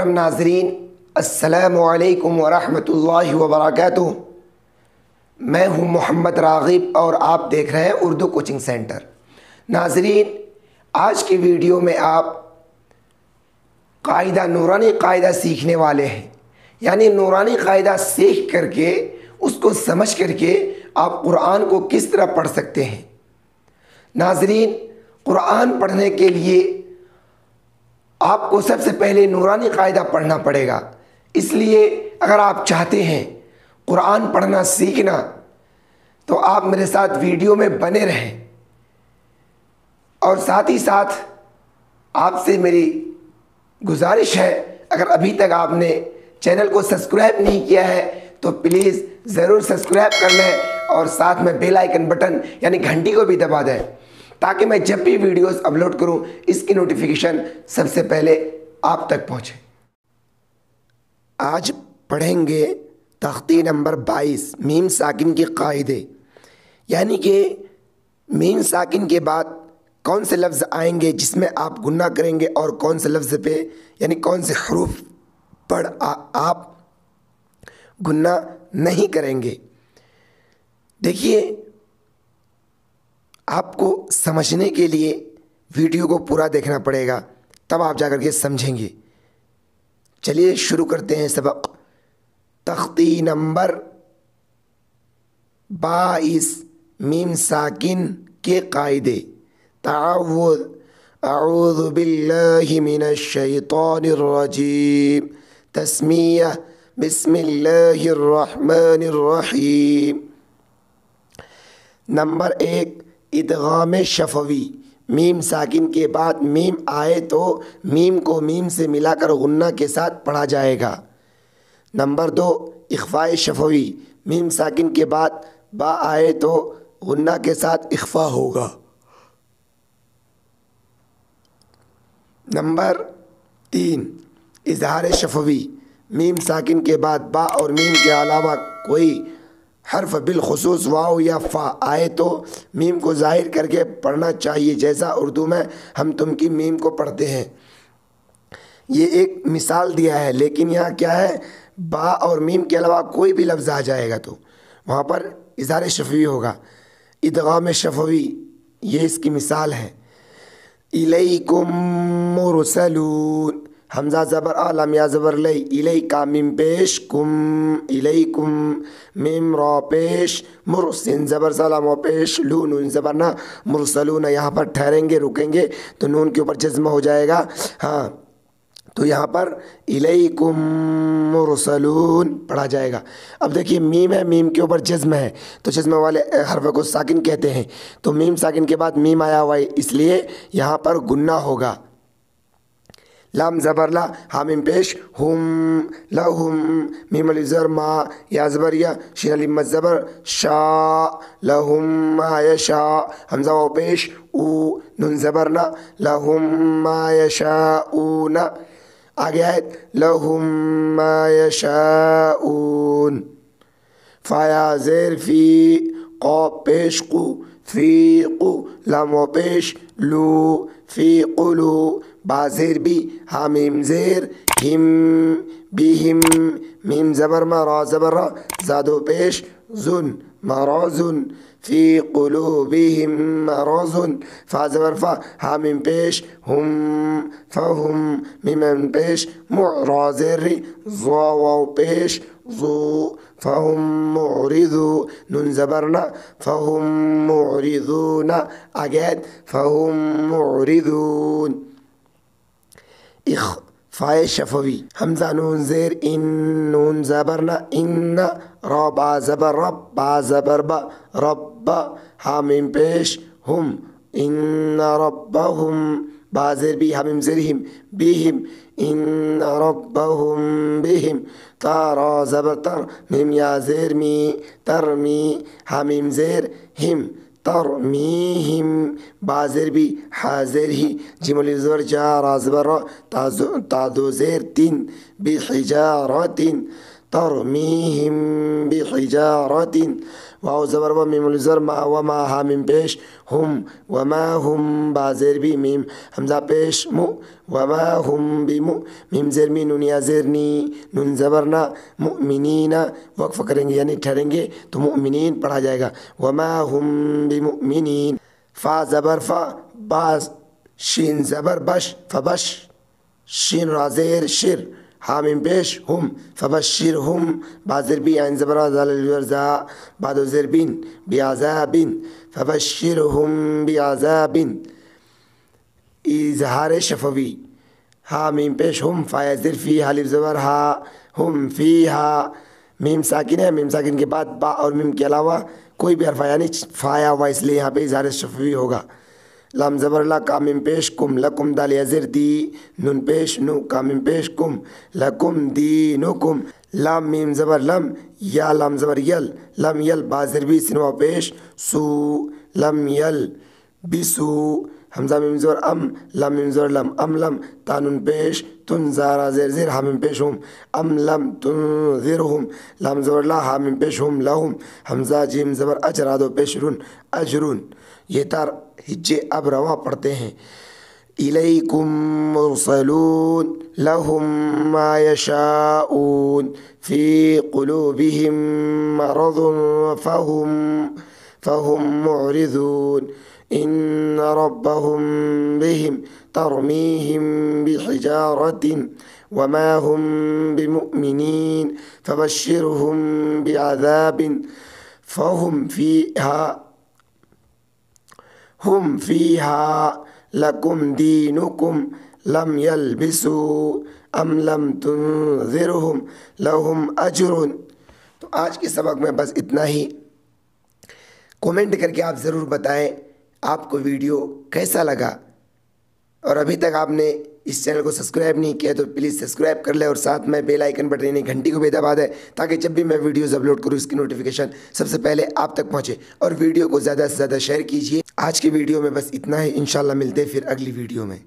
محترم ناظرین، السلام علیکم ورحمۃ اللہ وبرکاتہ۔ میں ہوں محمد راغب اور آپ دیکھ رہے ہیں اردو کوچنگ سینٹر۔ ناظرین، آج کی ویڈیو میں آپ قاعدہ نورانی قاعدہ سیکھنے والے ہیں، یعنی نورانی قاعدہ سیکھ کر کے اس کو سمجھ کر کے آپ قرآن کو کس طرح پڑھ سکتے ہیں۔ ناظرین، قرآن پڑھنے کے لیے آپ کو سب سے پہلے نورانی قاعدہ پڑھنا پڑے گا۔ اس لیے اگر آپ چاہتے ہیں قرآن پڑھنا سیکھنا تو آپ میرے ساتھ ویڈیو میں بنے رہیں، اور ساتھ ہی ساتھ آپ سے میری گزارش ہے، اگر ابھی تک آپ نے چینل کو سبسکرائب نہیں کیا ہے تو پلیز ضرور سبسکرائب کر لیں، اور ساتھ میں بیل آئیکن بٹن یعنی گھنٹی کو بھی دبا دیں، تاکہ میں جب بھی ویڈیوز اپلوڈ کروں اس کی نوٹیفیکیشن سب سے پہلے آپ تک پہنچے۔ آج پڑھیں گے تختی نمبر 22 میم ساکن کے قاعدے، یعنی کہ میم ساکن کے بعد کون سے لفظ آئیں گے جس میں آپ گناہ کریں گے، اور کون سے لفظ پہ یعنی کون سے حروف پر آپ گناہ نہیں کریں گے۔ دیکھیے، آپ کو سمجھنے کے لیے ویڈیو کو پورا دیکھنا پڑے گا، تب آپ جا کر کے سمجھیں گے۔ چلیے شروع کرتے ہیں سبق۔ تختی نمبر 22 میم ساکن کے قاعدے۔ تعوذ، اعوذ باللہ من الشیطان الرجیم۔ تسمیہ، بسم اللہ الرحمن الرحیم۔ نمبر 1، ادغام شفوی۔ میم ساکن کے بعد میم آئے تو میم کو میم سے ملا کر غنہ کے ساتھ پڑھا جائے گا۔ نمبر 2، اخفاء شفوی۔ میم ساکن کے بعد با آئے تو غنہ کے ساتھ اخفاء ہوگا۔ نمبر 3، اظہار شفوی۔ میم ساکن کے بعد با اور میم کے علاوہ کوئی حرف بالخصوص واو یا فا آئے تو میم کو ظاہر کر کے پڑھنا چاہیے، جیسا اردو میں ہم تم کی میم کو پڑھتے ہیں۔ یہ ایک مثال دیا ہے، لیکن یہاں کیا ہے، با اور میم کے علاوہ کوئی بھی لفظ آ جائے گا تو وہاں پر اظہار شفوی ہوگا۔ ادغام شفوی، یہ اس کی مثال ہے۔ الیکم مرسلون۔ حمزہ زبر آ، لام یا زبر لئی، الیکا میم پیش، کم الیکم میم را پیش، مرسن زبر سلام و پیش، لون زبر نہ، مرسلون۔ یہاں پر ٹھہریں گے، رکیں گے تو نون کے اوپر جزم ہو جائے گا۔ ہاں، تو یہاں پر الیکم مرسلون پڑھا جائے گا۔ اب دیکھیے، میم ہے، میم کے اوپر جزم ہے، تو جزم والے حرف کو ساکن کہتے ہیں، تو میم ساکن کے بعد میم آیا ہوا ہے، اس لیے یہاں پر گناہ ہوگا۔ لام زبر لا، ہا میم پیش، ہم لہم، میم الف زبر ما، یا زبر یا، شین الف مد زبر شا، لہم ما یشا، حمزہ واو پیش، او، نون زبر نا، لہم ما یشاؤون۔ آگے آیت، لہم ما یشاؤون۔ فایا زیر فی، قاف پیش قو، فی قو، لام واو پیش، لو، فی قلو، با زیر بی، ہا میم زیر، ہم، بیہم، میم زبر ما، را زبر را، زادو پیش، زن، مرازن، فی قلوبہم مرازن، فا زبر فا، ہا میم پیش، ہم، فہم، میم پیش، را زیر ری، زا واو پیش، زو، فہم معرضو، نون زبرنا، فہم معرضون۔ آگے فہم معرضون۔ اخفاء شفوی۔ حمزہ نون زیر ان، نون زبرنا ان، را با زبر رب، با زبر با، رب، ہا میم پیش، ہم، ان ربہم، با زیر بی، ہا میم زیر ہم، بیہم، ان ربہم بہم، تا را زبر تر، میم یا زیر می، ترمی، ہا میم زیر ہم، ترمیہم، با زیر بی، ہا زیر ہی، جیم الف زبر جا، را زبر را، تا دو زیر تین، بحجارت، ترمیہم بحجارت واو زبر و میم الزر ما و ما ہا میم پیش ہم وما ہم با زیر بھی میم حمزہ پیش مو وما ہم بمو میم زیر می نون یا زیر نی نون زبر نا مؤمنین وقف کریں گے یعنی ٹھہریں گے تو مؤمنین پڑھا جائے گا وما ہم بمؤمنین فا زبر فا باز شین زبر بش فبش شین را زیر شر حامیم پیش ہم فبشرہم بازر بھی عین زبر زا بعد زر بین بعذاب فبشرہم بعذاب اظہار شفوی حامیم پیش ہم فایا زر فی حالف زبر ہا ہم فیہا میم ساکن ہے میم ساکن کے بعد با اور میم کے علاوہ کوئی بھی حرف یعنی فایا ہوا اس لیے یہاں پہ اظہار شفوی ہوگا لام زبر لا کامم پیش کم لکم دال یزر دی نون پیش نو کامم پیش کم لکم دینکم لام میم زبر لم یا لام زبر یل لم یل بازر بھی سنوا پیش سو لم یل بسو حمزہ میم زبر ام لم میم زبر لم لم تانون پیش تن زارا زیر زیر حامیم پیش ہم لم تنذرہم لام زبر لا حامیم پیش ہم لہم حمزہ جیم زبر اجرادو پیش رن اجرون یہ تار ہجے اب رواں پڑھتے ہیں الیکم مرسلون لہم ما یشاؤون فی قلوبہم مرض فہم معرضون ان ربهم بهم ترمیہم بحجارت وما هم بمؤمنین فبشرهم بعذاب فهم فیہا لکم دینکم لم یلبسوا ام لم تنذرہم لہم اجر۔ تو آج کے سبق میں بس اتنا ہی۔ کومنٹ کر کے آپ ضرور بتائیں آپ کو ویڈیو کیسا لگا، اور ابھی تک آپ نے اس چینل کو سبسکرائب نہیں کیا تو پلیز سبسکرائب کر لیں اور ساتھ میں بیل آئیکن بٹن یعنی گھنٹی کو بھی دبا دیں تاکہ جب بھی میں ویڈیوز اپلوڈ کروں اس کی نوٹیفیکیشن سب سے پہلے آپ تک پہنچے، اور ویڈیو کو زیادہ سے زیادہ شیئر کیجیے۔ آج کی ویڈیو میں بس اتنا ہی، انشاءاللہ ملتے ہیں پھر اگلی ویڈیو میں۔